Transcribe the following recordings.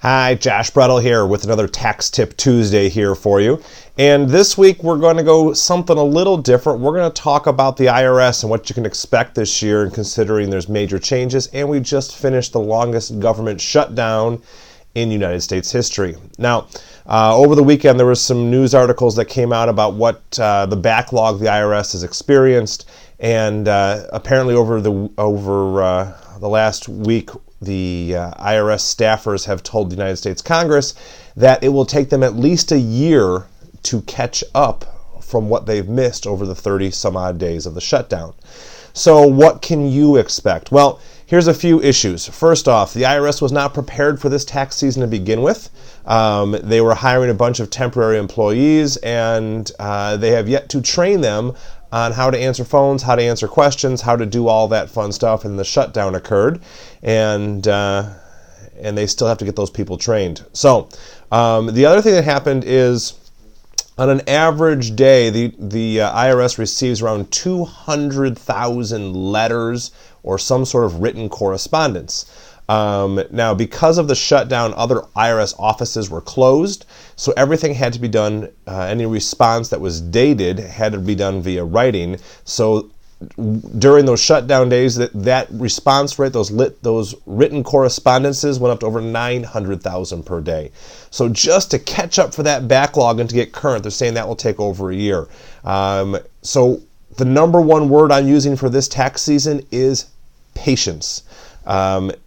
Hi, Josh Bretl here with another Tax Tip Tuesday here for you. And this week we're going to go something a little different. We're going to talk about the IRS and what you can expect this year, and considering there's major changes, and we just finished the longest government shutdown in United States history. Now, over the weekend there were some news articles that came out about what the backlog the IRS has experienced, and apparently over the last week, the IRS staffers have told the United States Congress that it will take them at least a year to catch up from what they've missed over the 30 some odd days of the shutdown. So what can you expect? Well, here's a few issues. First off, the IRS was not prepared for this tax season to begin with. They were hiring a bunch of temporary employees, and they have yet to train them on how to answer phones, how to answer questions, how to do all that fun stuff, and the shutdown occurred, and they still have to get those people trained. So the other thing that happened is, on an average day, the IRS receives around 200,000 letters or some sort of written correspondence. Now, because of the shutdown, other IRS offices were closed, so everything had to be done, any response that was dated had to be done via writing. So during those shutdown days, that response rate, those written correspondences went up to over 900,000 per day. So just to catch up for that backlog and to get current, they're saying that will take over a year. So the number one word I'm using for this tax season is patience.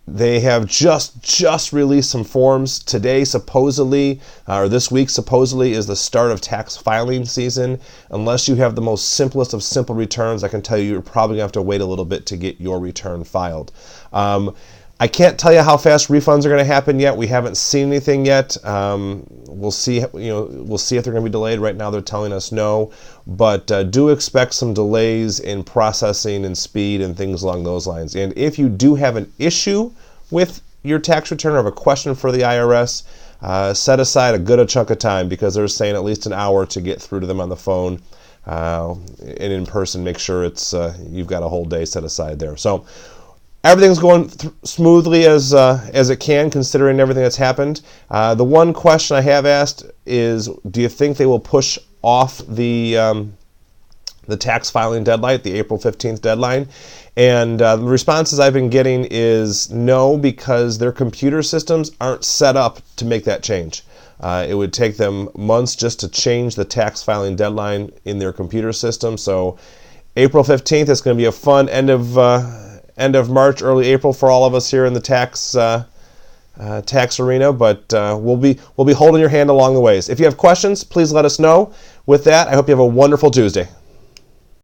They have just released some forms today, supposedly, or this week supposedly is the start of tax filing season. Unless you have the most simplest of simple returns, I can tell you you're probably going to have to wait a little bit to get your return filed. I can't tell you how fast refunds are going to happen yet. We haven't seen anything yet. We'll see. We'll see if they're going to be delayed. Right now, they're telling us no, but do expect some delays in processing and speed and things along those lines. And if you do have an issue with your tax return or have a question for the IRS, set aside a good chunk of time, because they're saying at least an hour to get through to them on the phone and in person. Make sure it's you've got a whole day set aside there. So everything's going smoothly as it can, considering everything that's happened. The one question I have asked is, do you think they will push off the tax filing deadline, the April 15th deadline? And the responses I've been getting is no, because their computer systems aren't set up to make that change. It would take them months just to change the tax filing deadline in their computer system. So April 15th is going to be a fun end of March, early April for all of us here in the tax arena, but we'll be holding your hand along the ways. If you have questions, please let us know. With that, I hope you have a wonderful Tuesday.